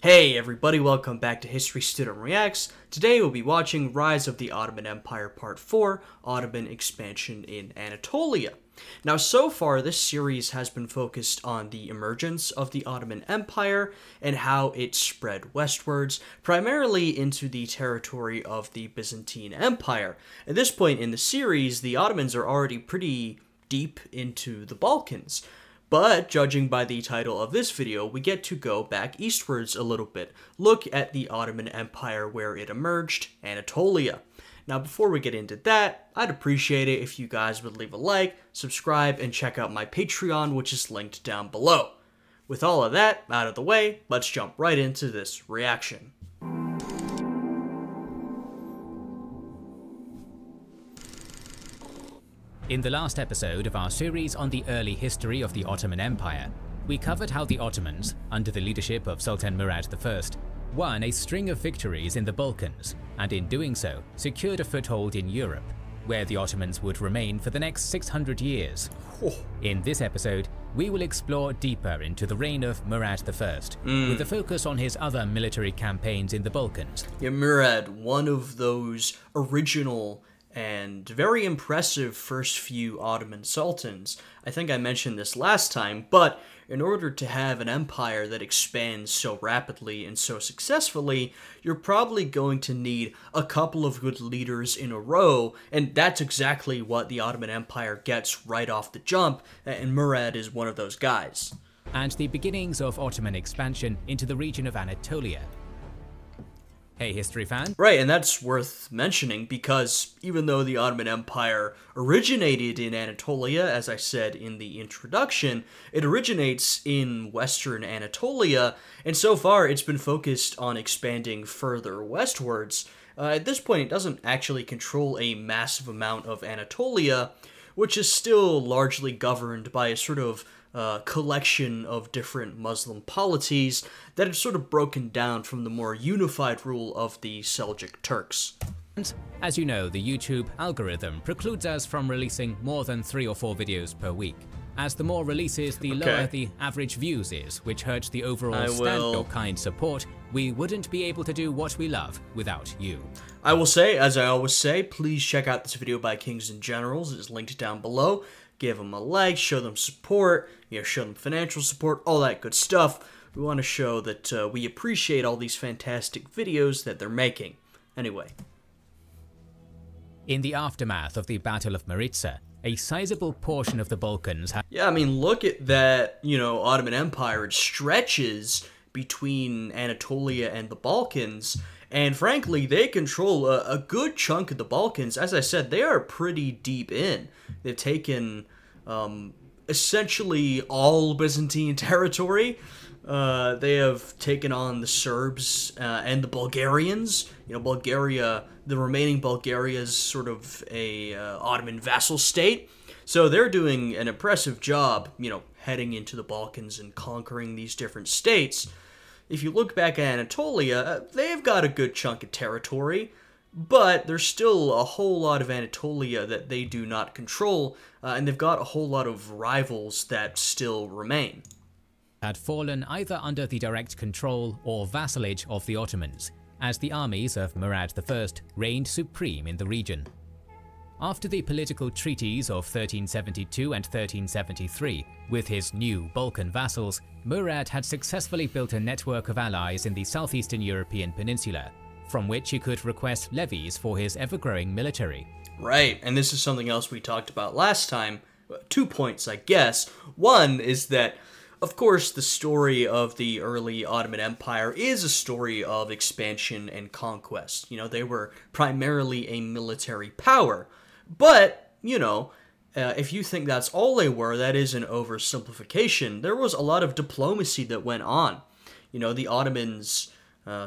Hey everybody, welcome back to History Student Reacts. Today we'll be watching Rise of the Ottoman Empire Part 4, Ottoman Expansion in Anatolia. Now so far this series has been focused on the emergence of the Ottoman Empire and how it spread westwards, primarily into the territory of the Byzantine Empire. At this point in the series, the Ottomans are already pretty deep into the Balkans. But, judging by the title of this video, we get to go back eastwards a little bit, look at the Ottoman Empire where it emerged, Anatolia. Now before we get into that, I'd appreciate it if you guys would leave a like, subscribe, and check out my Patreon, which is linked down below. With all of that out of the way, let's jump right into this reaction. In the last episode of our series on the early history of the Ottoman Empire, we covered how the Ottomans, under the leadership of Sultan Murad I, won a string of victories in the Balkans, and in doing so, secured a foothold in Europe, where the Ottomans would remain for the next 600 years. In this episode, we will explore deeper into the reign of Murad I, with a focus on his other military campaigns in the Balkans. Yeah, Murad, one of those original and very impressive first few Ottoman sultans. I think I mentioned this last time, but in order to have an empire that expands so rapidly and so successfully, you're probably going to need a couple of good leaders in a row, and that's exactly what the Ottoman Empire gets right off the jump, and Murad is one of those guys. And the beginnings of Ottoman expansion into the region of Anatolia. Hey, history fan. Right, and that's worth mentioning because even though the Ottoman Empire originated in Anatolia, as I said in the introduction, it originates in western Anatolia, and so far it's been focused on expanding further westwards. At this point, it doesn't actually control a massive amount of Anatolia, which is still largely governed by a sort of collection of different Muslim polities that have sort of broken down from the more unified rule of the Seljuk Turks. As you know, the YouTube algorithm precludes us from releasing more than 3 or 4 videos per week. As the more releases, the lower the average views is, which hurts the overall stand of your kind support. We wouldn't be able to do what we love without you. I will say, as I always say, please check out this video by Kings and Generals. It is linked down below. Give them a like, show them support, show them financial support, all that good stuff. We want to show that we appreciate all these fantastic videos that they're making. Anyway. In the aftermath of the Battle of Maritsa, a sizable portion of the Balkans had... Yeah, I mean, look at that, Ottoman Empire. It stretches between Anatolia and the Balkans, and frankly, they control a good chunk of the Balkans. As I said, they are pretty deep in. They've taken essentially all Byzantine territory. They have taken on the Serbs and the Bulgarians. Bulgaria, the remaining Bulgaria is sort of a Ottoman vassal state. So they're doing an impressive job, heading into the Balkans and conquering these different states. If you look back at Anatolia, they've got a good chunk of territory, but there's still a whole lot of Anatolia that they do not control, and they've got a whole lot of rivals that still remain. Had fallen either under the direct control or vassalage of the Ottomans, as the armies of Murad I reigned supreme in the region. After the political treaties of 1372 and 1373, with his new Balkan vassals, Murad had successfully built a network of allies in the southeastern European peninsula, from which he could request levies for his ever-growing military. Right, and this is something else we talked about last time. 2 points, I guess. One is that, of course, the story of the early Ottoman Empire is a story of expansion and conquest. They were primarily a military power. But, if you think that's all they were, that is an oversimplification. There was a lot of diplomacy that went on. The Ottomans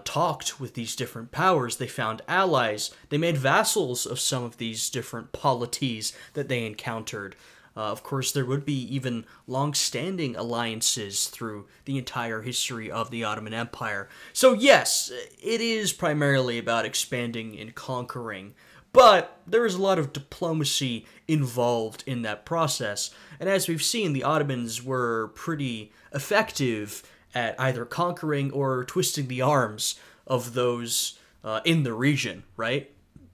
talked with these different powers. They found allies. They made vassals of some of these different polities that they encountered. Of course, there would be even long-standing alliances through the entire history of the Ottoman Empire. So yes, it is primarily about expanding and conquering, but there is a lot of diplomacy involved in that process. And as we've seen, the Ottomans were pretty effective at either conquering or twisting the arms of those in the region, right?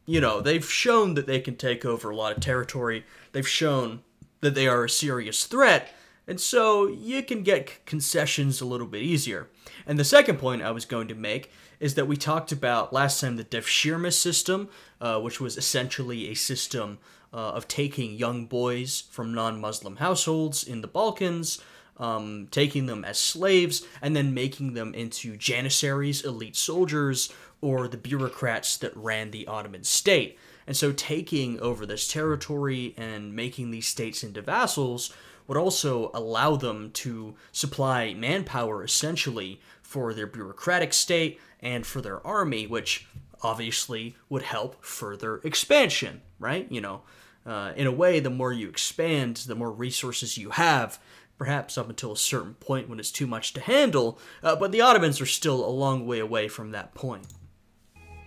You know, they've shown that they can take over a lot of territory. They've shown that they are a serious threat, and so you can get concessions a little bit easier. And the second point I was going to make is that we talked about last time the devshirme system, which was essentially a system of taking young boys from non-Muslim households in the Balkans, taking them as slaves, and then making them into janissaries, elite soldiers, or the bureaucrats that ran the Ottoman state. And so taking over this territory and making these states into vassals would also allow them to supply manpower, essentially, for their bureaucratic state and for their army, which obviously would help further expansion, right? You know, in a way, the more you expand, the more resources you have, perhaps up until a certain point when it's too much to handle, but the Ottomans are still a long way away from that point.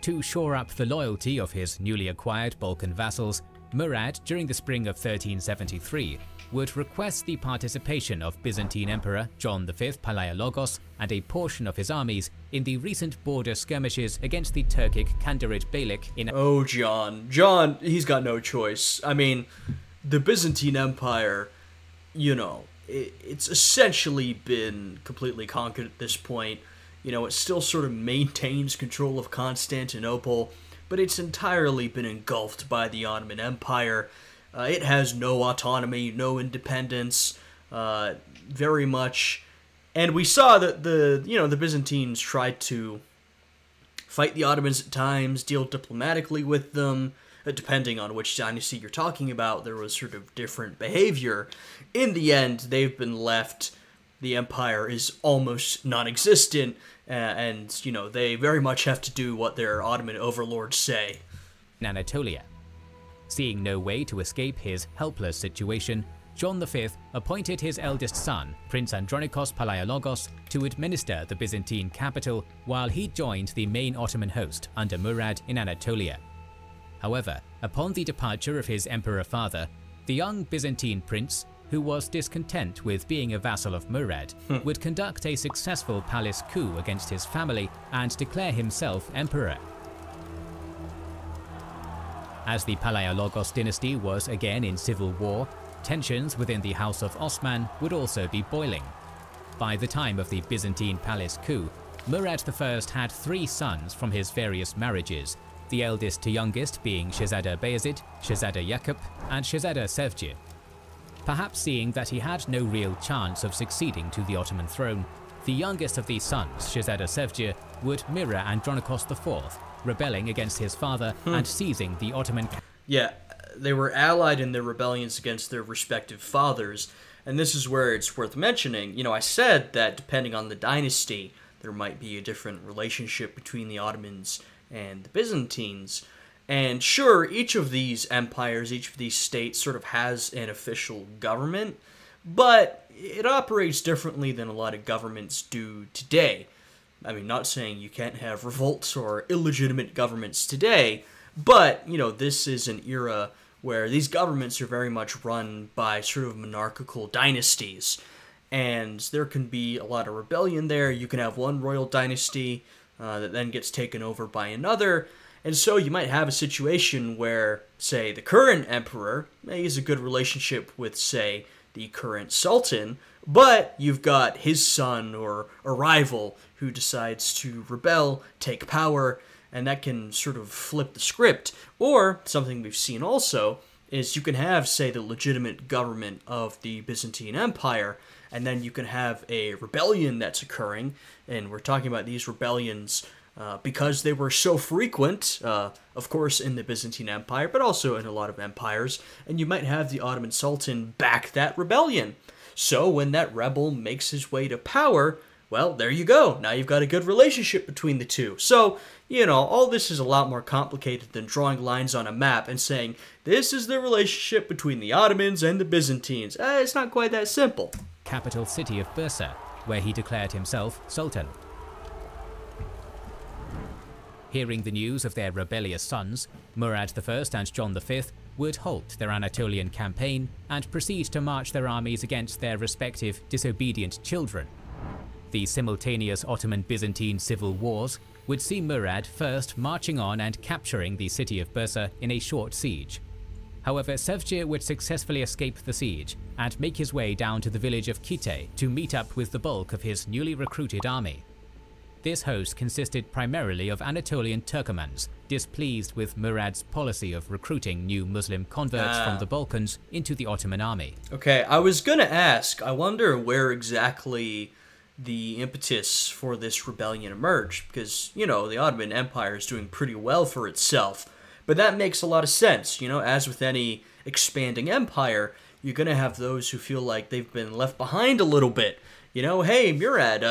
To shore up the loyalty of his newly acquired Balkan vassals, Murad, during the spring of 1373, would request the participation of Byzantine Emperor John V Palaiologos and a portion of his armies in the recent border skirmishes against the Turkic Kandarid Beylik in... Oh, John, he's got no choice. I mean, the Byzantine Empire, you know, it's essentially been completely conquered at this point. You know, it still sort of maintains control of Constantinople, but it's entirely been engulfed by the Ottoman Empire. It has no autonomy, no independence, very much. And we saw that the Byzantines tried to fight the Ottomans at times, deal diplomatically with them. Depending on which dynasty you're talking about, there was sort of different behavior. In the end, they've been left. The empire is almost non-existent, and, you know, they very much have to do what their Ottoman overlords say. Anatolia. Seeing no way to escape his helpless situation, John V appointed his eldest son, Prince Andronikos Palaiologos, to administer the Byzantine capital while he joined the main Ottoman host under Murad in Anatolia. However, upon the departure of his emperor father, the young Byzantine prince, who was discontent with being a vassal of Murad, would conduct a successful palace coup against his family and declare himself emperor. As the Palaiologos dynasty was again in civil war, tensions within the House of Osman would also be boiling. By the time of the Byzantine palace coup, Murad I had 3 sons from his various marriages, the eldest to youngest being Shehzada Bayezid, Shehzada Yakub, and Shehzada Sevgi. Perhaps seeing that he had no real chance of succeeding to the Ottoman throne, the youngest of these sons, Shehzada Sevgi, would mirror Andronikos IV, rebelling against his father and seizing the Ottoman... Yeah, they were allied in their rebellions against their respective fathers, and this is where it's worth mentioning. You know, I said that depending on the dynasty, there might be a different relationship between the Ottomans and the Byzantines. And sure, each of these empires, each of these states sort of has an official government, but it operates differently than a lot of governments do today. I mean, not saying you can't have revolts or illegitimate governments today, but, you know, this is an era where these governments are very much run by sort of monarchical dynasties, and there can be a lot of rebellion there. You can have one royal dynasty that then gets taken over by another, and so you might have a situation where, say, the current emperor has a good relationship with, say, the current sultan, but you've got his son or a rival who decides to rebel, take power, and that can sort of flip the script. Or, something we've seen also, is you can have, say, the legitimate government of the Byzantine Empire, and then you can have a rebellion that's occurring, and we're talking about these rebellions because they were so frequent, of course, in the Byzantine Empire, but also in a lot of empires, and you might have the Ottoman Sultan back that rebellion. So when that rebel makes his way to power, well, there you go. Now you've got a good relationship between the two. So, you know, all this is a lot more complicated than drawing lines on a map and saying, this is the relationship between the Ottomans and the Byzantines. It's not quite that simple. Capital city of Bursa, where he declared himself Sultan. Hearing the news of their rebellious sons, Murad I and John V would halt their Anatolian campaign and proceed to march their armies against their respective disobedient children. The simultaneous Ottoman-Byzantine civil wars would see Murad first marching on and capturing the city of Bursa in a short siege. However, Sevgir would successfully escape the siege and make his way down to the village of Kite to meet up with the bulk of his newly recruited army. This host consisted primarily of Anatolian Turkomans, displeased with Murad's policy of recruiting new Muslim converts from the Balkans into the Ottoman army. Okay, I was gonna ask, I wonder where exactly the impetus for this rebellion emerged, because, you know, the Ottoman Empire is doing pretty well for itself. But that makes a lot of sense, you know, as with any expanding empire, you're gonna have those who feel like they've been left behind a little bit. You know, hey, Murad,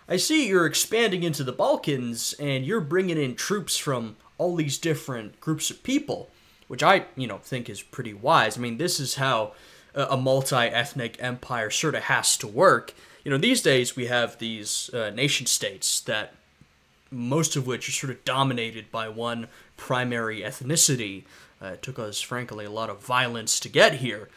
I see you're expanding into the Balkans, and you're bringing in troops from all these different groups of people, which I, think is pretty wise. I mean, this is how a multi-ethnic empire sort of has to work. You know, these days we have these nation-states that most of which are sort of dominated by one primary ethnicity. It took us, frankly, a lot of violence to get here.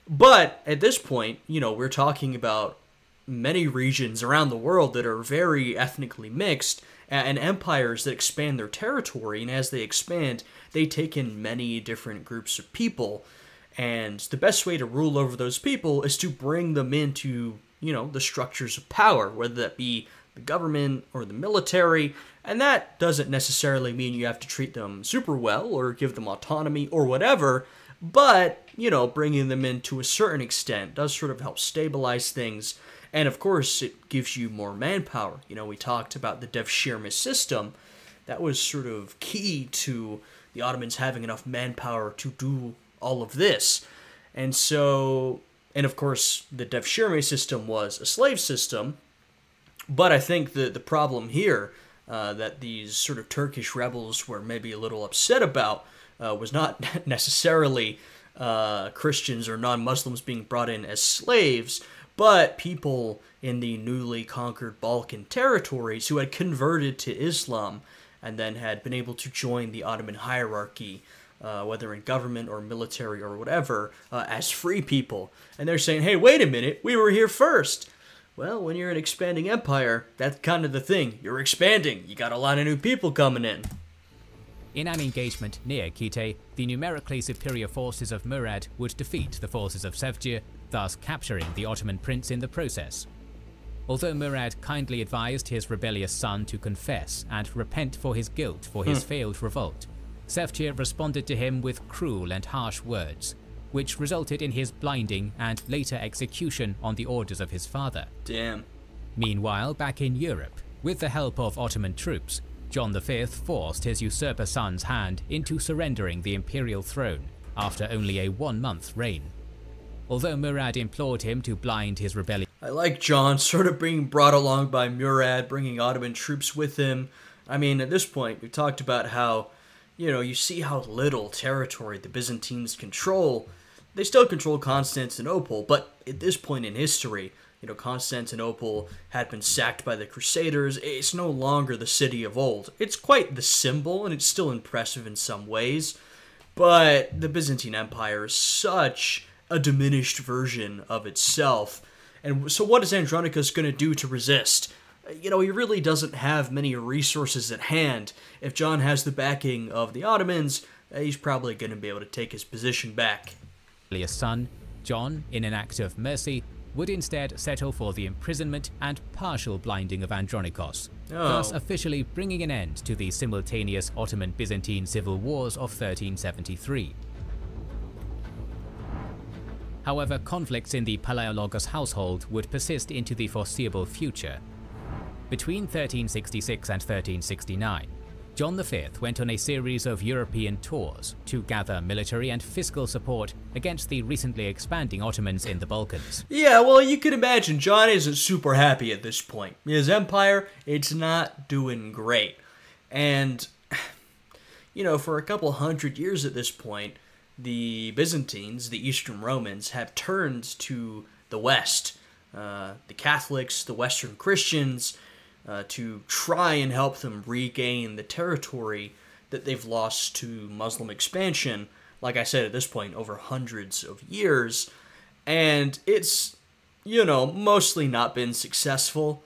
But at this point, we're talking about many regions around the world that are very ethnically mixed, and empires that expand their territory, and as they expand, they take in many different groups of people. And the best way to rule over those people is to bring them into, the structures of power, whether that be the government or the military, and that doesn't necessarily mean you have to treat them super well or give them autonomy or whatever, but, bringing them in to a certain extent does sort of help stabilize things, and of course it gives you more manpower. We talked about the devshirme system. That was sort of key to the Ottomans having enough manpower to do all of this. And so, and of course, the devshirme system was a slave system, but I think the problem here that these sort of Turkish rebels were maybe a little upset about was not necessarily Christians or non-Muslims being brought in as slaves, but people in the newly conquered Balkan territories who had converted to Islam and then had been able to join the Ottoman hierarchy, whether in government or military or whatever, as free people. And they're saying, hey, wait a minute, we were here first. Well, when you're an expanding empire, that's kind of the thing. You're expanding. You got a lot of new people coming in. In an engagement near Kite, the numerically superior forces of Murad would defeat the forces of Sevgir, thus capturing the Ottoman prince in the process. Although Murad kindly advised his rebellious son to confess and repent for his guilt for his failed revolt, Sevgir responded to him with cruel and harsh words, which resulted in his blinding and later execution on the orders of his father. Damn. Meanwhile, back in Europe, with the help of Ottoman troops, John V forced his usurper son's hand into surrendering the imperial throne after only a 1-month reign. Although Murad implored him to blind his rebellion, I like John sort of being brought along by Murad, bringing Ottoman troops with him. I mean, at this point, we talked about how, you see how little territory the Byzantines control. They still control Constantinople, but at this point in history, Constantinople had been sacked by the Crusaders. It's no longer the city of old. It's quite the symbol, and it's still impressive in some ways, but the Byzantine Empire is such a diminished version of itself. And so what is Andronicus going to do to resist? He really doesn't have many resources at hand. If John has the backing of the Ottomans, he's probably going to be able to take his position back. His son, John, in an act of mercy, would instead settle for the imprisonment and partial blinding of Andronikos, thus officially bringing an end to the simultaneous Ottoman-Byzantine civil wars of 1373. However, conflicts in the Palaiologos household would persist into the foreseeable future. Between 1366 and 1369, John V went on a series of European tours to gather military and fiscal support against the recently expanding Ottomans in the Balkans. Yeah, well, you can imagine John isn't super happy at this point. His empire, it's not doing great. And, for a couple hundred years at this point, the Byzantines, the Eastern Romans, have turned to the West, the Catholics, the Western Christians, to try and help them regain the territory that they've lost to Muslim expansion, like I said, at this point, over hundreds of years. And it's, mostly not been successful.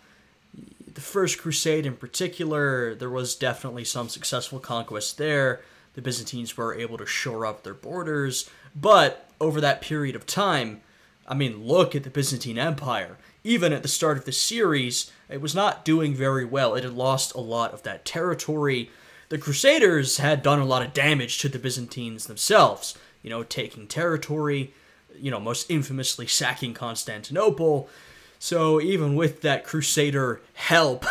the First Crusade in particular, there was definitely some successful conquests there. The Byzantines were able to shore up their borders, but over that period of time, I mean, look at the Byzantine Empire. Even at the start of the series, it was not doing very well. It had lost a lot of that territory. The Crusaders had done a lot of damage to the Byzantines themselves, you know, taking territory, you know, most infamously sacking Constantinople. So even with that Crusader help,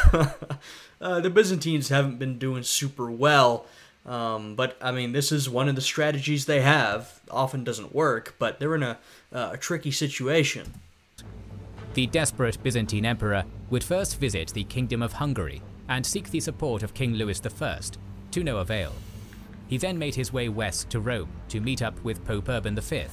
the Byzantines haven't been doing super well. But, I mean, this is one of the strategies they have. Often doesn't work, but they're in a tricky situation. The desperate Byzantine emperor would first visit the Kingdom of Hungary and seek the support of King Louis I, to no avail. He then made his way west to Rome to meet up with Pope Urban V,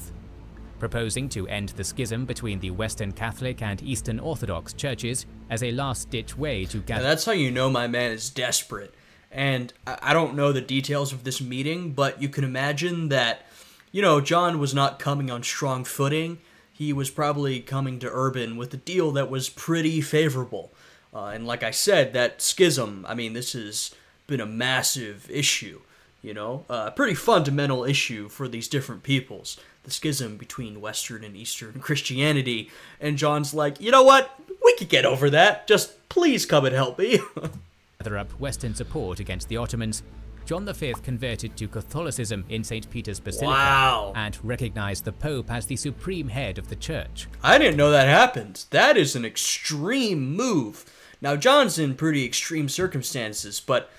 proposing to end the schism between the Western Catholic and Eastern Orthodox churches as a last-ditch way to gather. Now, that's how you know my man is desperate. And I don't know the details of this meeting, but you can imagine that, you know, John was not coming on strong footing. He was probably coming to Urban with a deal that was pretty favorable. And like I said, that schism, I mean, this has been a massive issue, you know, a pretty fundamental issue for these different peoples. The schism between Western and Eastern Christianity. And John's like, you know what? We could get over that. Just please come and help me. Gather up Western support against the Ottomans, John V converted to Catholicism in St. Peter's Basilica and recognized the Pope as the supreme head of the church. I didn't know that happened. That is an extreme move. Now, John's in pretty extreme circumstances, but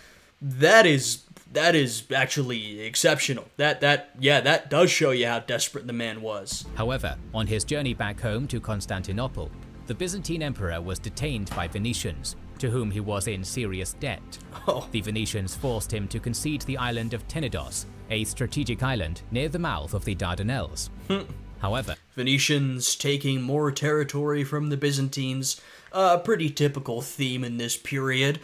that is actually exceptional. That does show you how desperate the man was. However, on his journey back home to Constantinople, the Byzantine emperor was detained by Venetians, to whom he was in serious debt. The Venetians forced him to concede the island of Tenedos, a strategic island near the mouth of the Dardanelles. However, Venetians taking more territory from the Byzantines, a pretty typical theme in this period.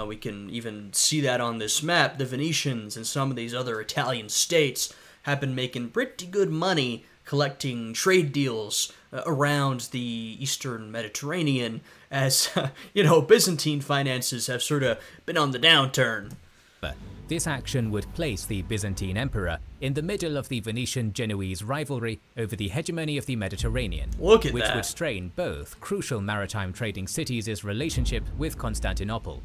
We can even see that on this map. The Venetians and some of these other Italian states have been making pretty good money collecting trade deals around the Eastern Mediterranean as, you know, Byzantine finances have sort of been on the downturn. This action would place the Byzantine emperor in the middle of the Venetian-Genoese rivalry over the hegemony of the Mediterranean, Look at which that. would strain both crucial maritime trading cities' relationship with Constantinople.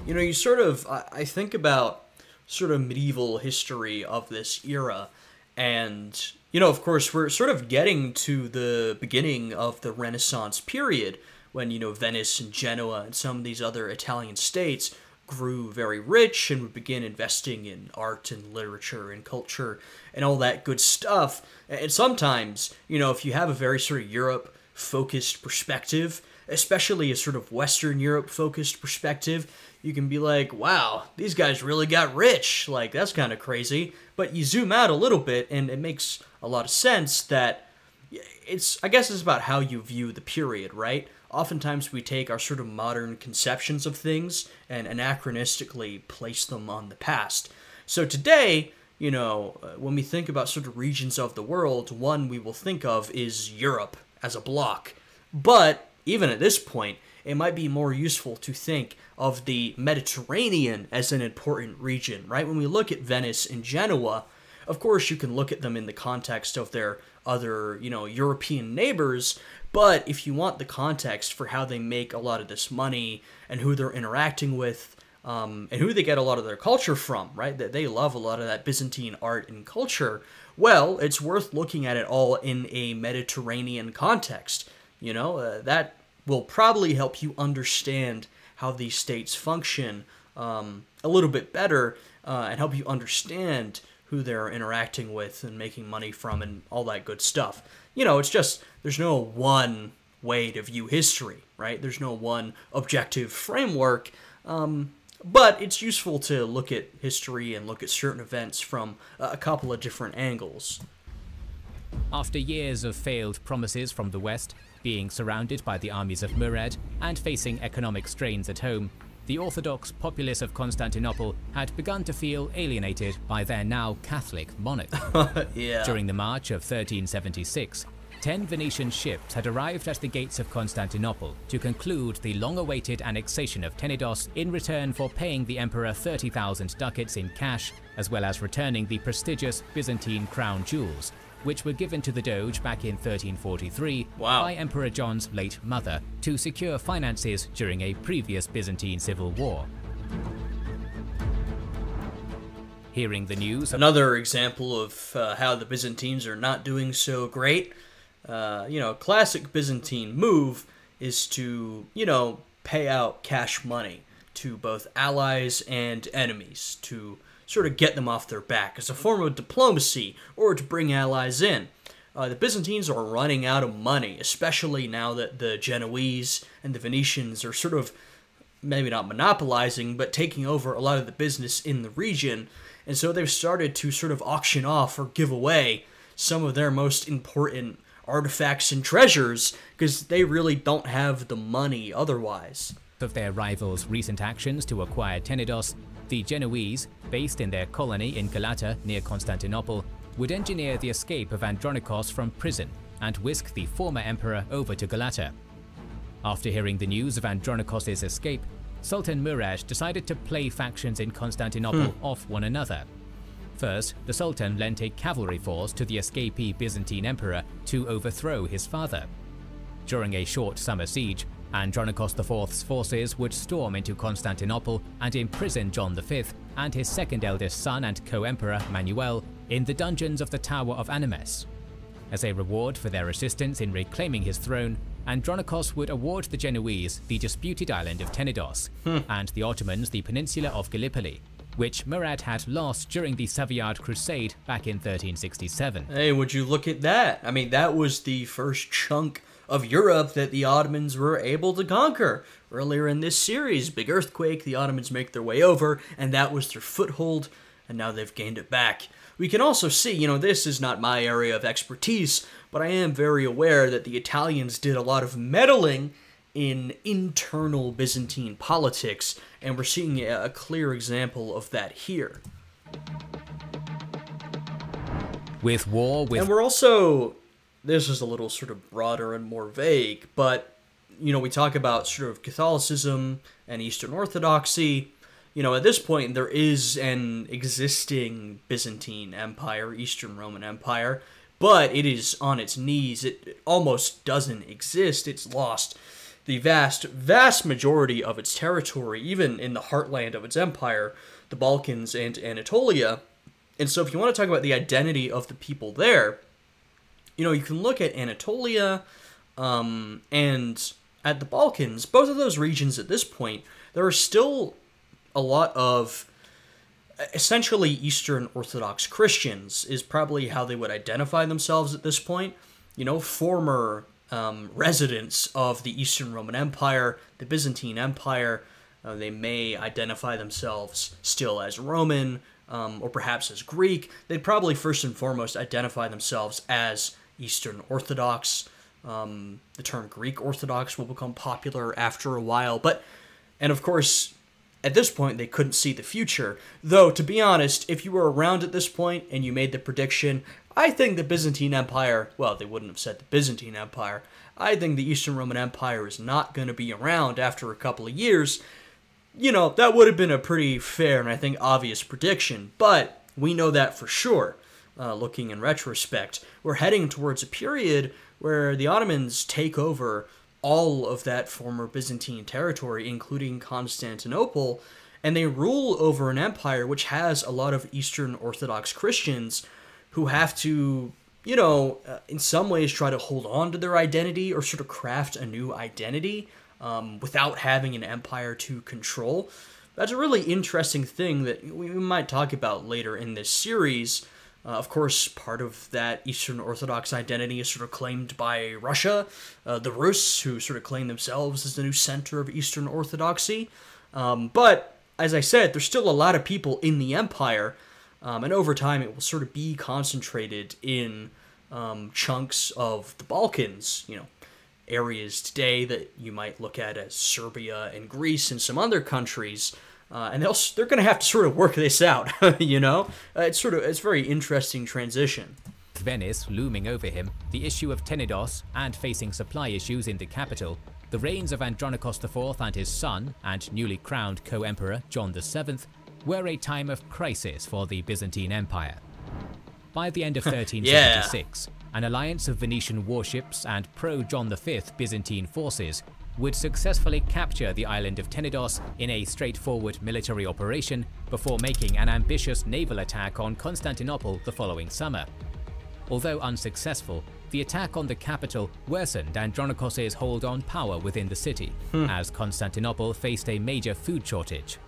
You know, you sort of, I think about sort of medieval history of this era, and, you know, of course, we're sort of getting to the beginning of the Renaissance period when, you know, Venice and Genoa and some of these other Italian states grew very rich and would begin investing in art and literature and culture and all that good stuff. And sometimes, you know, if you have a very sort of Europe-focused perspective, especially a sort of Western Europe-focused perspective, you can be like, wow, these guys really got rich. Like, that's kind of crazy. But you zoom out a little bit, and it makes a lot of sense that I guess it's about how you view the period, right? Oftentimes we take our sort of modern conceptions of things and anachronistically place them on the past. So today, you know, when we think about sort of regions of the world, one we will think of is Europe as a block. But even at this point, it might be more useful to think of the Mediterranean as an important region, right? When we look at Venice and Genoa, of course you can look at them in the context of their other, you know, European neighbors, but if you want the context for how they make a lot of this money and who they're interacting with, and who they get a lot of their culture from, right? That they love a lot of that Byzantine art and culture, well, it's worth looking at it all in a Mediterranean context. You know, that will probably help you understand how these states function a little bit better and help you understand who they're interacting with and making money from and all that good stuff. You know, it's just, there's no one way to view history, right? There's no one objective framework, but it's useful to look at history and look at certain events from a couple of different angles. After years of failed promises from the West, being surrounded by the armies of Murad, and facing economic strains at home, the Orthodox populace of Constantinople had begun to feel alienated by their now Catholic monarch. Yeah. During the March of 1376, 10 Venetian ships had arrived at the gates of Constantinople to conclude the long-awaited annexation of Tenedos in return for paying the emperor 30,000 ducats in cash, as well as returning the prestigious Byzantine crown jewels, which were given to the Doge back in 1343 by Emperor John's late mother to secure finances during a previous Byzantine civil war. Hearing the news... Another example of how the Byzantines are not doing so great. Classic Byzantine move is to, pay out cash money to both allies and enemies to sort of get them off their back as a form of diplomacy or to bring allies in. The Byzantines are running out of money, especially now that the Genoese and the Venetians are sort of, maybe not monopolizing, but taking over a lot of the business in the region. And so they've started to sort of auction off or give away some of their most important artifacts and treasures because they really don't have the money otherwise. Of their rivals' recent actions to acquire Tenedos, the Genoese, based in their colony in Galata near Constantinople, would engineer the escape of Andronikos from prison and whisk the former emperor over to Galata. After hearing the news of Andronikos' escape, Sultan Murad decided to play factions in Constantinople off one another. First, the Sultan lent a cavalry force to the escapee Byzantine emperor to overthrow his father. During a short summer siege, Andronikos IV's forces would storm into Constantinople and imprison John V and his second eldest son and co-emperor Manuel in the dungeons of the Tower of Animes. As a reward for their assistance in reclaiming his throne, Andronikos would award the Genoese the disputed island of Tenedos, and the Ottomans the peninsula of Gallipoli, which Murad had lost during the Savoyard Crusade back in 1367. Hey, would you look at that? I mean, that was the first chunk of Europe that the Ottomans were able to conquer. Earlier in this series, big earthquake, the Ottomans make their way over, and that was their foothold, and now they've gained it back. We can also see, this is not my area of expertise, but I am very aware that the Italians did a lot of meddling in internal Byzantine politics, and we're seeing a clear example of that here. And we're also, this is a little sort of broader and more vague, but, we talk about sort of Catholicism and Eastern Orthodoxy. At this point, there is an existing Byzantine Empire, Eastern Roman Empire, but it is on its knees. It almost doesn't exist. It's lost the vast majority of its territory, even in the heartland of its empire, the Balkans and Anatolia. And so if you want to talk about the identity of the people there, you can look at Anatolia and at the Balkans. Both of those regions at this point, there are still a lot of essentially Eastern Orthodox Christians is probably how they would identify themselves at this point. Former residents of the Eastern Roman Empire, the Byzantine Empire. They may identify themselves still as Roman or perhaps as Greek. They'd probably first and foremost identify themselves as Eastern Orthodox. The term Greek Orthodox will become popular after a while. And of course, at this point, they couldn't see the future. Though, to be honest, if you were around at this point and you made the prediction, I think the Byzantine Empire, well, they wouldn't have said the Byzantine Empire, I think the Eastern Roman Empire is not going to be around after a couple of years. That would have been a pretty fair and I think obvious prediction, but we know that for sure, looking in retrospect. We're heading towards a period where the Ottomans take over all of that former Byzantine territory, including Constantinople, and they rule over an empire which has a lot of Eastern Orthodox Christians who have to, in some ways try to hold on to their identity or sort of craft a new identity without having an empire to control. That's a really interesting thing that we might talk about later in this series. Of course, part of that Eastern Orthodox identity is sort of claimed by Russia, the Rus, who sort of claim themselves as the new center of Eastern Orthodoxy. But, as I said, there's still a lot of people in the empire, and over time it will sort of be concentrated in chunks of the Balkans, areas today that you might look at as Serbia and Greece and some other countries. And they're going to have to sort of work this out, It's a very interesting transition. With Venice looming over him, the issue of Tenedos, and facing supply issues in the capital, the reigns of Andronikos IV and his son, and newly crowned co-emperor John VII, were a time of crisis for the Byzantine Empire. By the end of 1376, an alliance of Venetian warships and pro-John V Byzantine forces would successfully capture the island of Tenedos in a straightforward military operation before making an ambitious naval attack on Constantinople the following summer. Although unsuccessful, the attack on the capital worsened Andronikos' hold on power within the city, as Constantinople faced a major food shortage.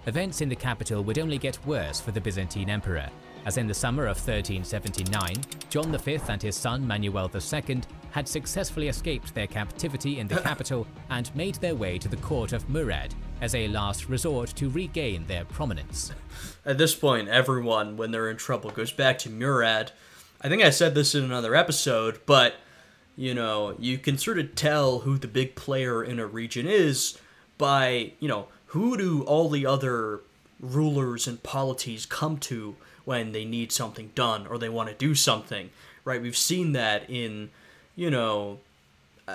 Events in the capital would only get worse for the Byzantine emperor, as in the summer of 1379, John V and his son Manuel II had successfully escaped their captivity in the capital and made their way to the court of Murad as a last resort to regain their prominence. At this point, everyone, when they're in trouble, goes back to Murad. I think I said this in another episode, but, you know, you can sort of tell who the big player in a region is by, you know, who do all the other rulers and polities come to when they need something done or they want to do something, right? We've seen that in, you know,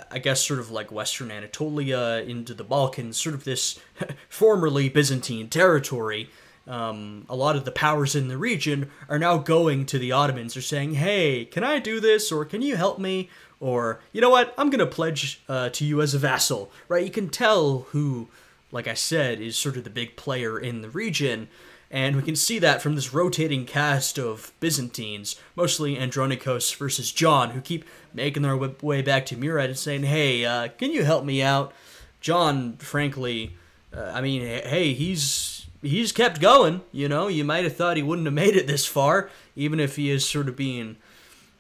I guess sort of like Western Anatolia into the Balkans, sort of this formerly Byzantine territory. A lot of the powers in the region are now going to the Ottomans. They're saying, hey, can I do this? Or can you help me? Or, you know what, I'm going to pledge to you as a vassal, right? You can tell who, like I said, is sort of the big player in the region. And we can see that from this rotating cast of Byzantines, mostly Andronikos versus John, who keep making their way back to Murad and saying, hey, can you help me out? John, frankly, hey, he's kept going, you know? You might have thought he wouldn't have made it this far, even if he is sort of being,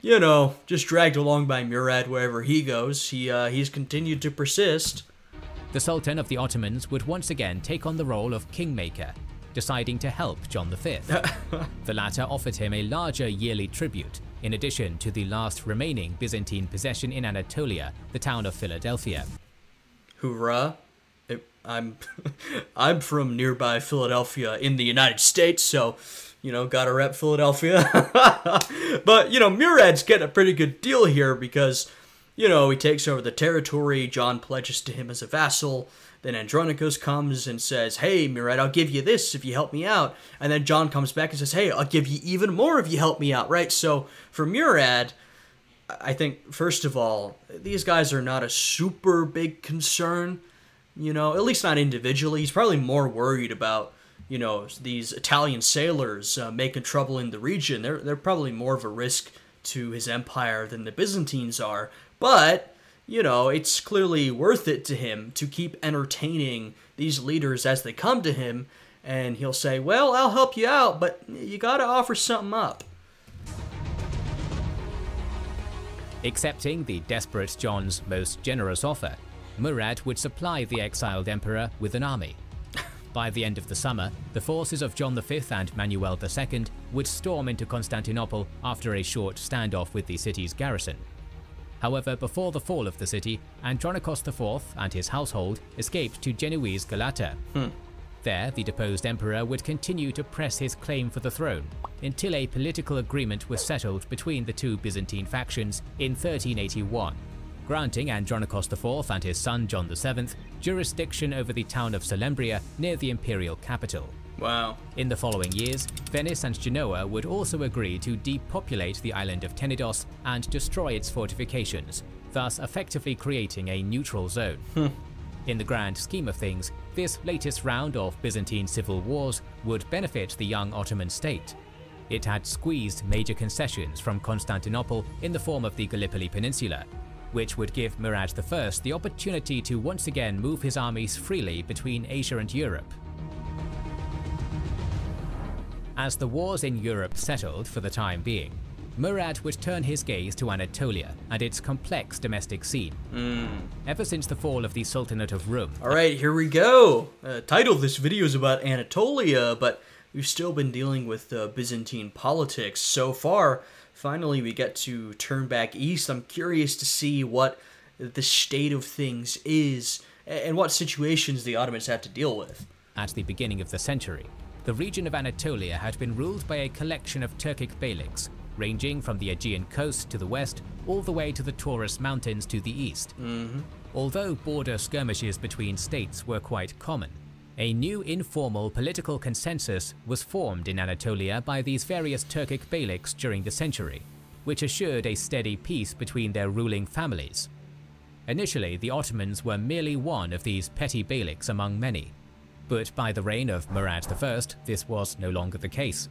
you know, just dragged along by Murad wherever he goes. He's continued to persist. The Sultan of the Ottomans would once again take on the role of kingmaker, deciding to help John V. The latter offered him a larger yearly tribute, in addition to the last remaining Byzantine possession in Anatolia, the town of Philadelphia. Hoorah. I'm from nearby Philadelphia in the United States, so, you know, gotta rep Philadelphia. But, you know, Murad's getting a pretty good deal here because, you know, he takes over the territory, John pledges to him as a vassal, then Andronikos comes and says, hey, Murad, I'll give you this if you help me out. And then John comes back and says, hey, I'll give you even more if you help me out, right? So for Murad, I think, first of all, these guys are not a super big concern, you know, at least not individually. He's probably more worried about, you know, these Italian sailors making trouble in the region. They're probably more of a risk to his empire than the Byzantines are. But, you know, it's clearly worth it to him to keep entertaining these leaders as they come to him, and he'll say, well, I'll help you out, but you gotta offer something up. Accepting the desperate John's most generous offer, Murad would supply the exiled emperor with an army. By the end of the summer, the forces of John V and Manuel II would storm into Constantinople after a short standoff with the city's garrison. However, before the fall of the city, Andronikos IV and his household escaped to Genoese Galata. There, the deposed emperor would continue to press his claim for the throne, until a political agreement was settled between the two Byzantine factions in 1381, granting Andronikos IV and his son John VII jurisdiction over the town of Salembria near the imperial capital. Wow. In the following years, Venice and Genoa would also agree to depopulate the island of Tenedos and destroy its fortifications, thus effectively creating a neutral zone. In the grand scheme of things, this latest round of Byzantine civil wars would benefit the young Ottoman state. It had squeezed major concessions from Constantinople in the form of the Gallipoli Peninsula, which would give Murad I the opportunity to once again move his armies freely between Asia and Europe. As the wars in Europe settled for the time being, Murad would turn his gaze to Anatolia and its complex domestic scene. Ever since the fall of the Sultanate of Rum. Alright, here we go. Title of this video is about Anatolia, but we've still been dealing with Byzantine politics. So far, finally we get to turn back east. I'm curious to see what the state of things is and what situations the Ottomans had to deal with. At the beginning of the century, the region of Anatolia had been ruled by a collection of Turkic beyliks, ranging from the Aegean coast to the west all the way to the Taurus Mountains to the east. Although border skirmishes between states were quite common, a new informal political consensus was formed in Anatolia by these various Turkic beyliks during the century, which assured a steady peace between their ruling families. Initially, the Ottomans were merely one of these petty beyliks among many, but by the reign of Murad I, this was no longer the case.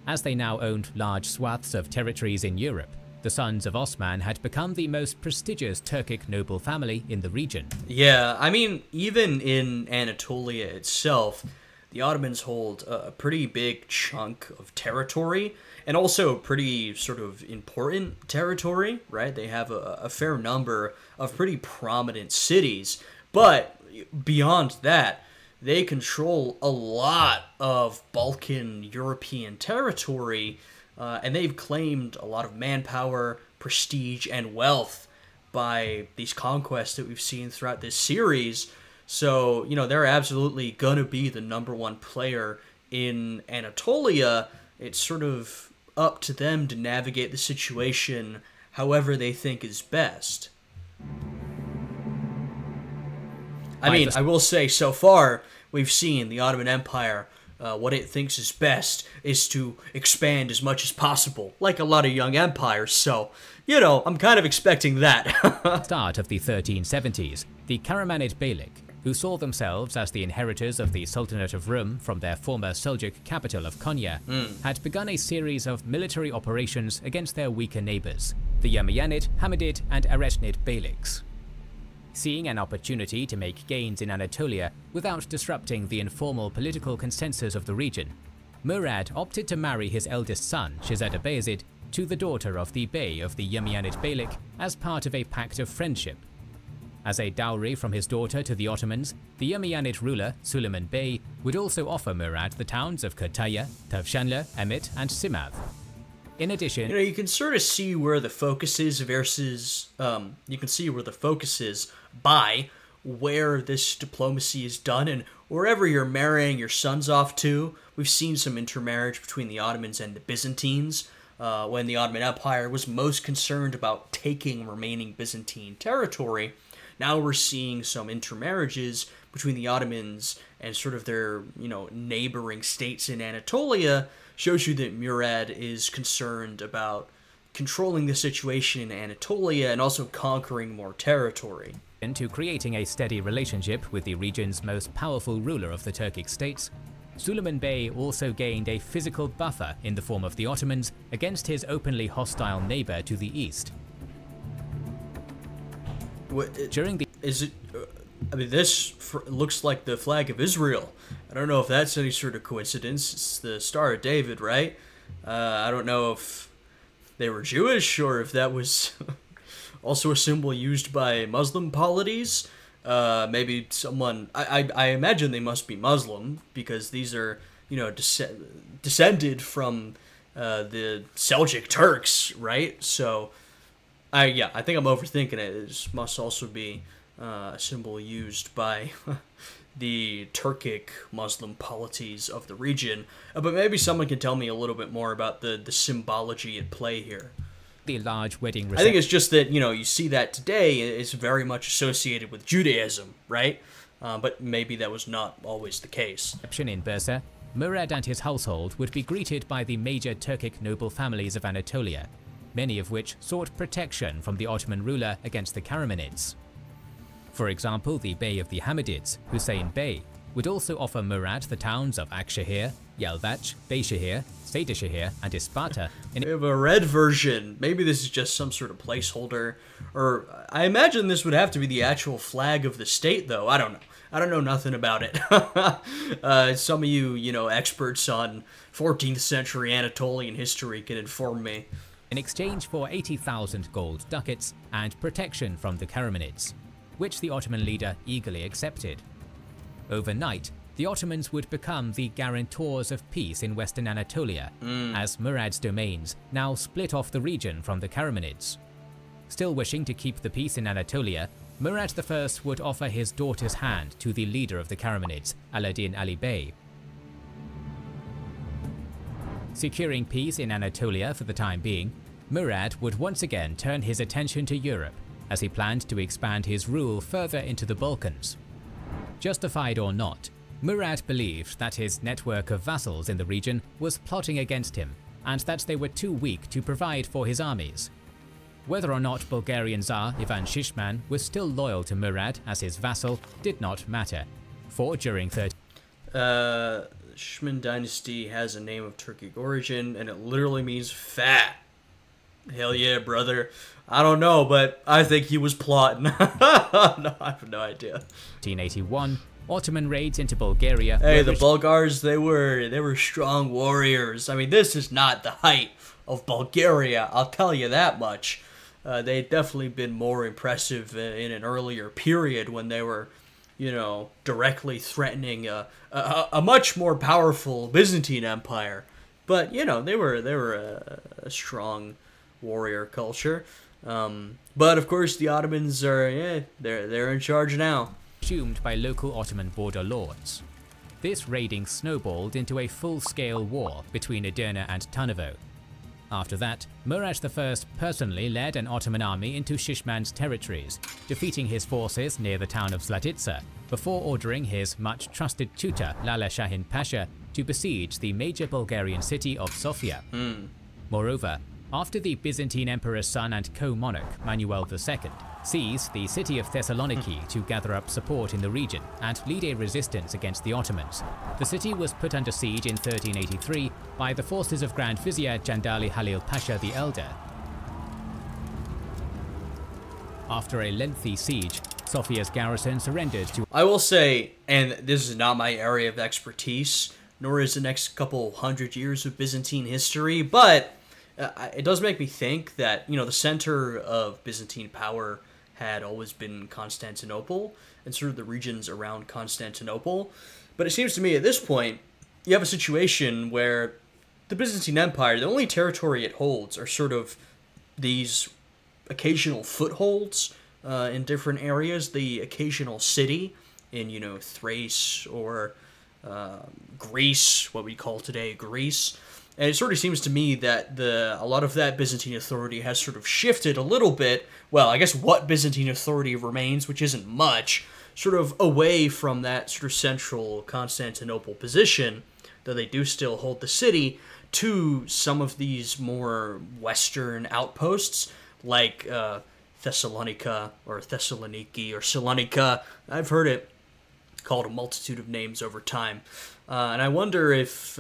As they now owned large swaths of territories in Europe, the sons of Osman had become the most prestigious Turkic noble family in the region. Yeah, I mean, even in Anatolia itself, the Ottomans hold a pretty big chunk of territory, and also pretty sort of important territory, right? They have a fair number of pretty prominent cities, but beyond that, they control a lot of Balkan European territory, and they've claimed a lot of manpower, prestige, and wealth by these conquests that we've seen throughout this series. So, you know, they're absolutely going to be the #1 player in Anatolia. It's sort of up to them to navigate the situation however they think is best. I mean, I will say, so far, we've seen the Ottoman Empire, what it thinks is best is to expand as much as possible, like a lot of young empires, so, you know, I'm kind of expecting that. Start of the 1370s, the Karamanid Beylik, who saw themselves as the inheritors of the Sultanate of Rum from their former Seljuk capital of Konya, had begun a series of military operations against their weaker neighbors, the Umayyanid, Hamidid, and Areshnid Beyliks. Seeing an opportunity to make gains in Anatolia without disrupting the informal political consensus of the region, Murad opted to marry his eldest son, Shahzada Bayezid, to the daughter of the Bey of the Umayyanid Beylik as part of a pact of friendship. As a dowry from his daughter to the Ottomans, the Umayyanid ruler, Suleiman Bey, would also offer Murad the towns of Kütahya, Tavşanlı, Emit, and Simav. In addition, you can sort of see where the focus is versus, you can see where the focus is by where this diplomacy is done, and wherever you're marrying your sons off to. We've seen some intermarriage between the Ottomans and the Byzantines, when the Ottoman Empire was most concerned about taking remaining Byzantine territory. Now we're seeing some intermarriages between the Ottomans and sort of their, you know, neighboring states in Anatolia. Shows you that Murad is concerned about controlling the situation in Anatolia and also conquering more territory. Into creating a steady relationship with the region's most powerful ruler of the Turkic states, Suleiman Bey also gained a physical buffer in the form of the Ottomans against his openly hostile neighbor to the east. During the I mean, this looks like the flag of Israel. I don't know if that's any sort of coincidence. It's the Star of David, right? I don't know if they were Jewish or if that was also a symbol used by Muslim polities. Maybe someone... I imagine they must be Muslim, because these are, you know, descended from the Seljuk Turks, right? So, I think I'm overthinking it. This must also be a symbol used by the Turkic Muslim polities of the region. But maybe someone can tell me a little bit more about the symbology at play here. The large wedding reception. I think it's just that, you know, you see that today is very much associated with Judaism, right? But maybe that was not always the case. In Bursa, Murad and his household would be greeted by the major Turkic noble families of Anatolia, many of which sought protection from the Ottoman ruler against the Karamanids. For example, the Bey of the Hamidids, Hussein Bey, would also offer Murad the towns of Akshehir, Yalvaç, Beyşehir, Seydişehir, and Isparta. We have a red version. Maybe this is just some sort of placeholder. Or I imagine this would have to be the actual flag of the state, though. I don't know. I don't know nothing about it. Some of you, you know, experts on 14th century Anatolian history can inform me. In exchange for 80,000 gold ducats and protection from the Karamanids, which the Ottoman leader eagerly accepted. Overnight, the Ottomans would become the guarantors of peace in western Anatolia, as Murad's domains now split off the region from the Karamanids. Still wishing to keep the peace in Anatolia, Murad I would offer his daughter's hand to the leader of the Karamanids, Alaeddin Ali Bey. Securing peace in Anatolia for the time being, Murad would once again turn his attention to Europe as he planned to expand his rule further into the Balkans. Justified or not, Murad believed that his network of vassals in the region was plotting against him and that they were too weak to provide for his armies. Whether or not Bulgarian Tsar Ivan Shishman was still loyal to Murad as his vassal did not matter, for during Shishman dynasty has a name of Turkic origin, and it literally means fat. Hell yeah, brother. I don't know, but I think he was plotting. No, I have no idea. 1381, Ottoman raids into Bulgaria. Hey, the Bulgars, they were strong warriors. I mean, this is not the height of Bulgaria, I'll tell you that much. They'd definitely been more impressive in an earlier period when they were, you know, directly threatening a much more powerful Byzantine Empire. But, you know, they were a strong warrior culture. But, of course, the Ottomans are, they're in charge now. Consumed by local Ottoman border lords. This raiding snowballed into a full-scale war between Edirne and Tarnovo. After that, Murad I personally led an Ottoman army into Shishman's territories, defeating his forces near the town of Zlatitsa, before ordering his much-trusted tutor Lala Shahin Pasha to besiege the major Bulgarian city of Sofia. Moreover, after the Byzantine emperor's son and co-monarch Manuel II seized the city of Thessaloniki to gather up support in the region and lead a resistance against the Ottomans, the city was put under siege in 1383 by the forces of Grand Vizier Jandali Halil Pasha the Elder. After a lengthy siege, Sofia's garrison surrendered to... I will say, and this is not my area of expertise, nor is the next couple hundred years of Byzantine history, but it does make me think that, you know, the center of Byzantine power had always been Constantinople and sort of the regions around Constantinople. But it seems to me at this point, you have a situation where the Byzantine Empire, the only territory it holds are sort of these occasional footholds in different areas, the occasional city in, you know, Thrace or Greece, what we call today Greece. And it sort of seems to me that a lot of that Byzantine authority has sort of shifted a little bit. Well, I guess what Byzantine authority remains, which isn't much, sort of away from that sort of central Constantinople position, though they do still hold the city, to some of these more western outposts, like Thessalonica, or Thessaloniki, or Salonika. I've heard it called a multitude of names over time. And I wonder if...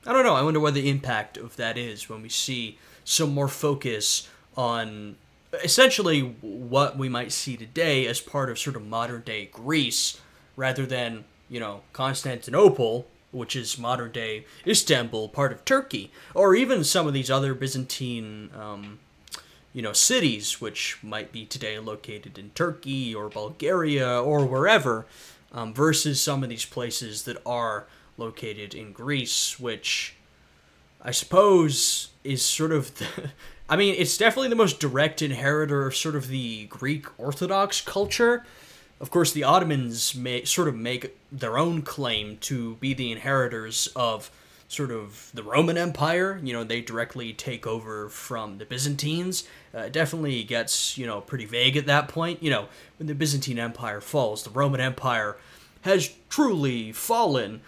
I don't know, I wonder what the impact of that is when we see some more focus on essentially what we might see today as part of sort of modern-day Greece, rather than, you know, Constantinople, which is modern-day Istanbul, part of Turkey, or even some of these other Byzantine, you know, cities, which might be today located in Turkey or Bulgaria or wherever, versus some of these places that are located in Greece, which I suppose is sort of I mean, it's definitely the most direct inheritor of sort of the Greek Orthodox culture. Of course, the Ottomans sort of make their own claim to be the inheritors of sort of the Roman Empire. You know, they directly take over from the Byzantines. It definitely gets, you know, pretty vague at that point. You know, when the Byzantine Empire falls, the Roman Empire has truly fallen.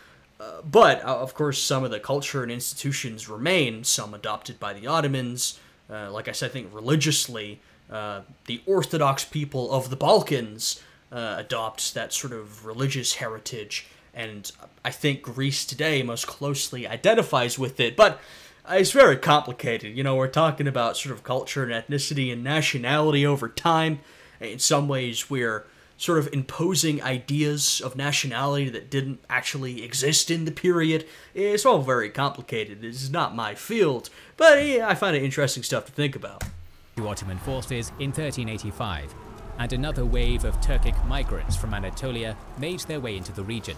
But, of course, some of the culture and institutions remain, some adopted by the Ottomans. Like I said, I think religiously, the Orthodox people of the Balkans adopt that sort of religious heritage, and I think Greece today most closely identifies with it. But it's very complicated. You know, we're talking about sort of culture and ethnicity and nationality over time. In some ways, we're sort of imposing ideas of nationality that didn't actually exist in the period. It's all very complicated. This is not my field, but I find it interesting stuff to think about. To Ottoman forces in 1385, and another wave of Turkic migrants from Anatolia made their way into the region.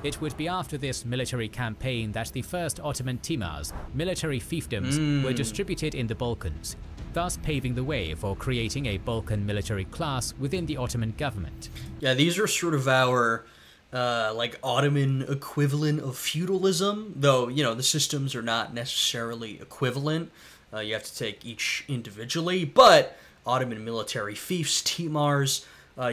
It would be after this military campaign that the first Ottoman timars, military fiefdoms, were distributed in the Balkans, thus paving the way for creating a Balkan military class within the Ottoman government. Yeah, these are sort of our like Ottoman equivalent of feudalism, though, you know, the systems are not necessarily equivalent. You have to take each individually, but Ottoman military fiefs, timars,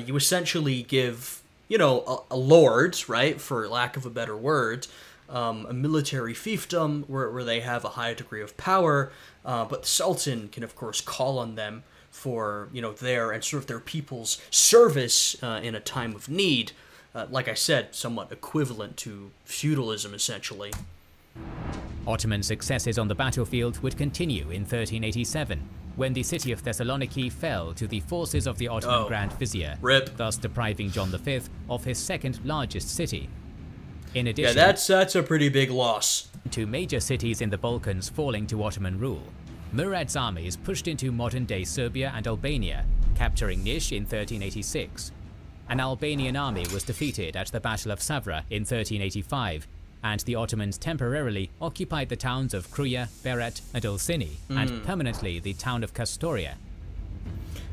you essentially give, you know, a lord, right, for lack of a better word, a military fiefdom where they have a high degree of power, but the Sultan can, of course, call on them for, you know, their and sort of their people's service in a time of need. Like I said, somewhat equivalent to feudalism, essentially. Ottoman successes on the battlefield would continue in 1387, when the city of Thessaloniki fell to the forces of the Ottoman Grand Vizier, RIP. thus depriving John V of his second largest city. In addition, yeah, that's a pretty big loss. To major cities in the Balkans falling to Ottoman rule, Murad's armies pushed into modern-day Serbia and Albania, capturing Niš in 1386. An Albanian army was defeated at the Battle of Savra in 1385, and the Ottomans temporarily occupied the towns of Kruja, Berat, and Ulcini, and permanently the town of Kastoria.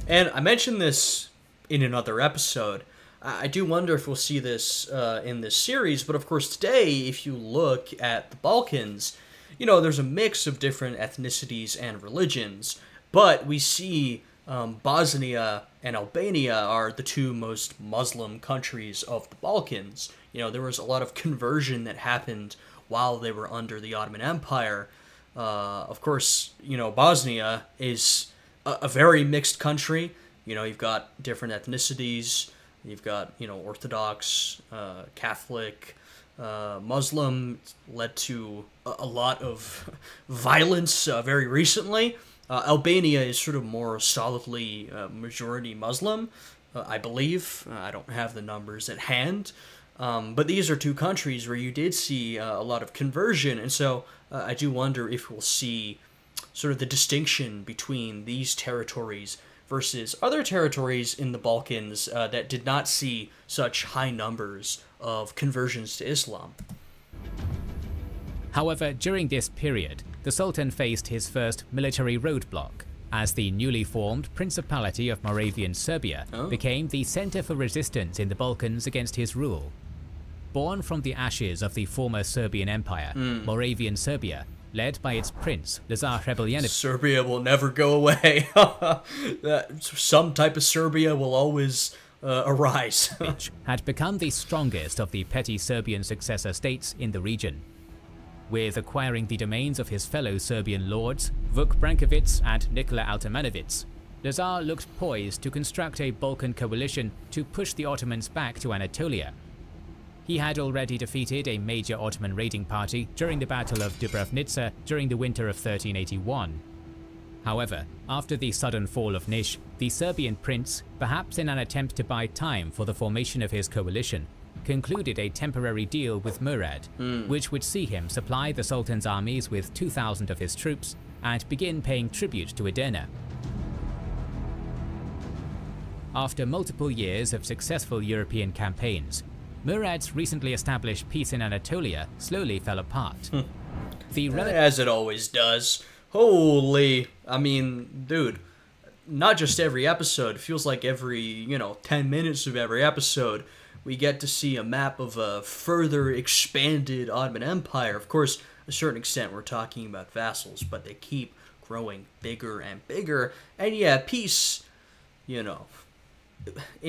And I mentioned this in another episode. I do wonder if we'll see this in this series, but of course today, if you look at the Balkans, you know, there's a mix of different ethnicities and religions, but we see Bosnia and Albania are the two most Muslim countries of the Balkans. You know, there was a lot of conversion that happened while they were under the Ottoman Empire. Of course, you know, Bosnia is a very mixed country. You know, you've got different ethnicities. You've got, you know, Orthodox, Catholic, Muslim, led to a lot of violence very recently. Albania is sort of more solidly majority Muslim, I believe. I don't have the numbers at hand. But these are two countries where you did see a lot of conversion, and so I do wonder if we'll see sort of the distinction between these territories versus other territories in the Balkans that did not see such high numbers of conversions to Islam. However, during this period, the Sultan faced his first military roadblock, as the newly formed Principality of Moravian Serbia became the center for resistance in the Balkans against his rule. Born from the ashes of the former Serbian Empire, Moravian Serbia, led by its prince, Lazar Hrebeljanović. Serbia will never go away. Some type of Serbia will always arise. Had become the strongest of the petty Serbian successor states in the region. With acquiring the domains of his fellow Serbian lords, Vuk Branković and Nikola Altamanović, Lazar looked poised to construct a Balkan coalition to push the Ottomans back to Anatolia. He had already defeated a major Ottoman raiding party during the Battle of Dubrovnica during the winter of 1381. However, after the sudden fall of Niš, the Serbian prince, perhaps in an attempt to buy time for the formation of his coalition, concluded a temporary deal with Murad, which would see him supply the Sultan's armies with 2,000 of his troops and begin paying tribute to Edirne. After multiple years of successful European campaigns, Murad's recently established peace in Anatolia slowly fell apart. As it always does. Holy, I mean, dude, not just every episode, it feels like every, 10 minutes of every episode, we get to see a map of a further expanded Ottoman Empire. Of course, to a certain extent, we're talking about vassals, but they keep growing bigger and bigger. And yeah, peace, in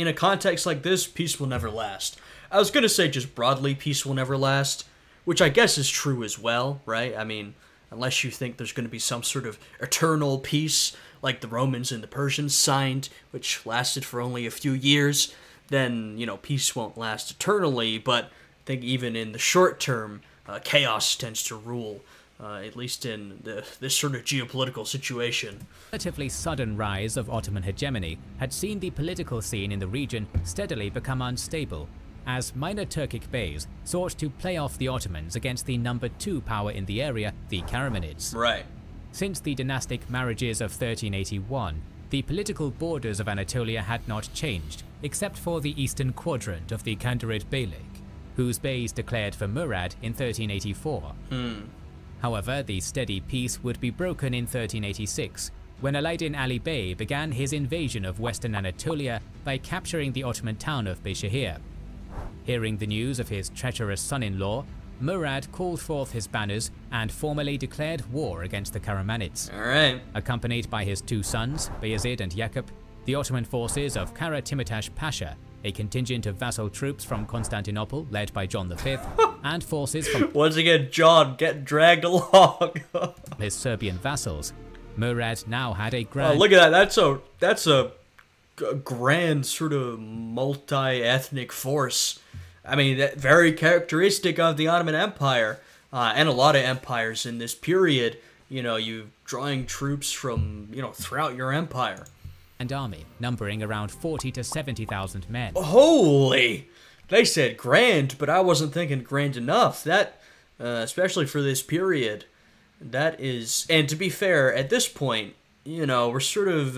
a context like this, peace will never last. I was going to say just broadly, peace will never last, which I guess is true as well, right? I mean, unless you think there's going to be some sort of eternal peace like the Romans and the Persians signed, which lasted for only a few years, then, peace won't last eternally. But I think even in the short term, chaos tends to rule, at least in this sort of geopolitical situation. The relatively sudden rise of Ottoman hegemony had seen the political scene in the region steadily become unstable, as minor Turkic beys sought to play off the Ottomans against the number 2 power in the area, the Karamanids. Right. Since the dynastic marriages of 1381, the political borders of Anatolia had not changed, except for the eastern quadrant of the Kandarid Beylik, whose beys declared for Murad in 1384. However, the steady peace would be broken in 1386, when Alaeddin Ali Bey began his invasion of western Anatolia by capturing the Ottoman town of Beyşehir. Hearing the news of his treacherous son-in-law, Murad called forth his banners and formally declared war against the Karamanids. Alright. Accompanied by his two sons, Bayezid and Yakub, the Ottoman forces of Kara Timurtash Pasha, a contingent of vassal troops from Constantinople led by John V, and forces from once again, John getting dragged along. his Serbian vassals, Murad now had a grand... Oh, look at that. That's a grand sort of multi-ethnic force. I mean, that very characteristic of the Ottoman Empire, and a lot of empires in this period. You know, you drawing troops from, you know, throughout your empire. and army, numbering around 40 to 70,000 men. Holy! They said grand, but I wasn't thinking grand enough. That, especially for this period, that is... And to be fair, at this point, you know, we're sort of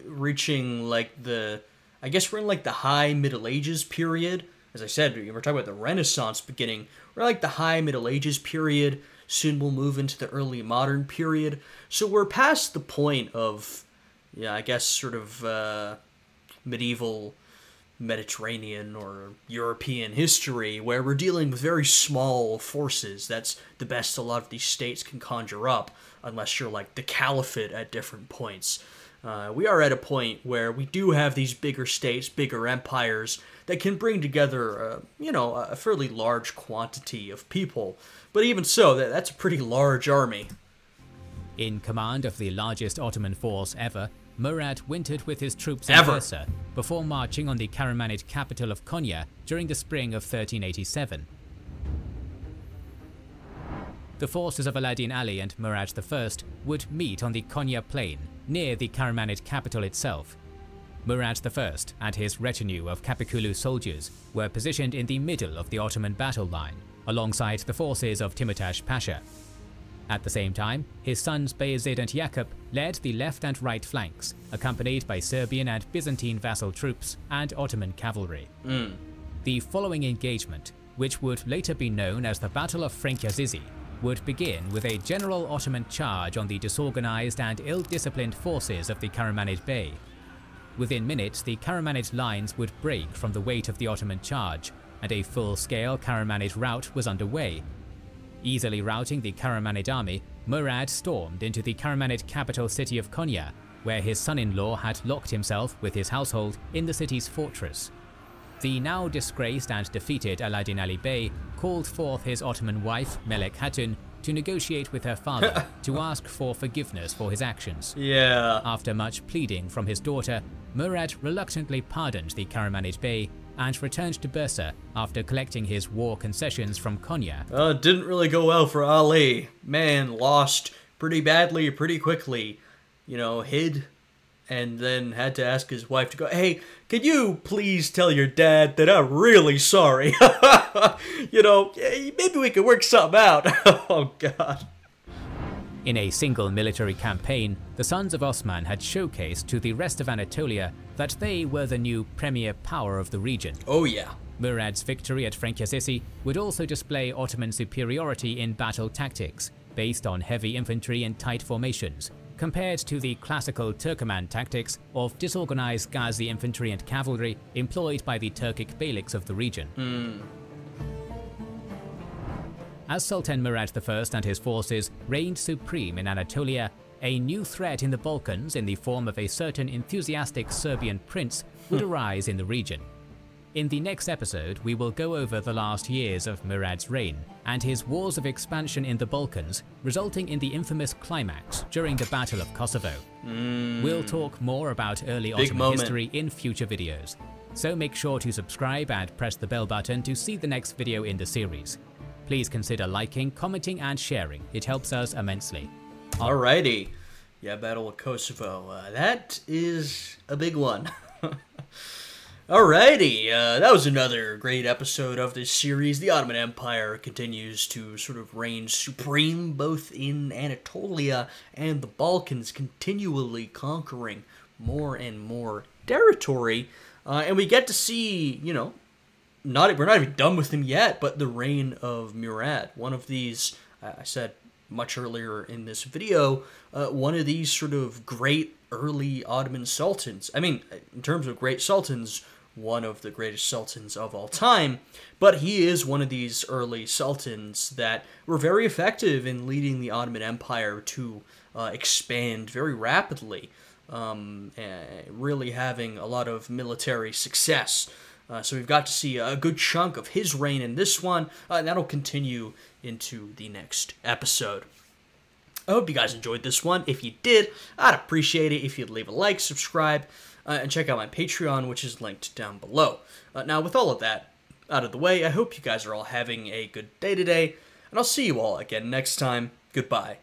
reaching, like, the... I guess we're in, like, the high Middle Ages period. As I said, we're talking about the Renaissance beginning. We're like the high Middle Ages period. Soon we'll move into the early modern period. So we're past the point of, yeah, I guess sort of medieval Mediterranean or European history, where we're dealing with very small forces. That's the best a lot of these states can conjure up, unless you're like the caliphate at different points. We are at a point where we do have these bigger states, bigger empires, that can bring together, you know, a fairly large quantity of people. But even so, that's a pretty large army. In command of the largest Ottoman force ever, Murad wintered with his troops in Bursa before marching on the Karamanid capital of Konya during the spring of 1387. The forces of Aladdin Ali and Murad I would meet on the Konya plain, near the Karamanid capital itself. Murad I and his retinue of Kapikulu soldiers were positioned in the middle of the Ottoman battle line, alongside the forces of Timurtash Pasha. At the same time, his sons Bayezid and Yakub led the left and right flanks, accompanied by Serbian and Byzantine vassal troops and Ottoman cavalry. The following engagement, which would later be known as the Battle of Frankiazizi, would begin with a general Ottoman charge on the disorganized and ill-disciplined forces of the Karamanid Bey. Within minutes, the Karamanid lines would break from the weight of the Ottoman charge, and a full-scale Karamanid rout was underway. Easily routing the Karamanid army, Murad stormed into the Karamanid capital city of Konya, where his son-in-law had locked himself with his household in the city's fortress. The now disgraced and defeated Aladdin Ali Bey called forth his Ottoman wife, Melek Hatun, to negotiate with her father to ask for forgiveness for his actions. Yeah. After much pleading from his daughter, Murad reluctantly pardoned the Karamanid Bey and returned to Bursa after collecting his war concessions from Konya. It didn't really go well for Ali. Man, lost pretty badly, pretty quickly. You know, hid, and then had to ask his wife to go, hey, can you please tell your dad that I'm really sorry? You know, maybe we could work something out. Oh, God. In a single military campaign, the sons of Osman had showcased to the rest of Anatolia that they were the new premier power of the region. Oh yeah. Murad's victory at Frankiazizi would also display Ottoman superiority in battle tactics, based on heavy infantry in tight formations, compared to the classical Turkoman tactics of disorganized Ghazi infantry and cavalry employed by the Turkic beyliks of the region. As Sultan Murad I and his forces reigned supreme in Anatolia, a new threat in the Balkans in the form of a certain enthusiastic Serbian prince would arise in the region. In the next episode, we will go over the last years of Murad's reign and his wars of expansion in the Balkans, resulting in the infamous climax during the Battle of Kosovo. We'll talk more about early Ottoman history in future videos, so make sure to subscribe and press the bell button to see the next video in the series. Please consider liking, commenting and sharing, it helps us immensely. Alrighty. Yeah, Battle of Kosovo. That is a big one. Alrighty, that was another great episode of this series. The Ottoman Empire continues to sort of reign supreme both in Anatolia and the Balkans, continually conquering more and more territory. And we get to see, you know, we're not even done with him yet, but the reign of Murad. One of these, I said much earlier in this video, one of these sort of great early Ottoman sultans. I mean, in terms of great sultans, one of the greatest sultans of all time, but he is one of these early sultans that were very effective in leading the Ottoman Empire to expand very rapidly, really having a lot of military success. So we've got to see a good chunk of his reign in this one, and that'll continue into the next episode. I hope you guys enjoyed this one. If you did, I'd appreciate it if you'd leave a like, subscribe, and check out my Patreon, which is linked down below. Now, with all of that out of the way, I hope you guys are all having a good day today, and I'll see you all again next time. Goodbye.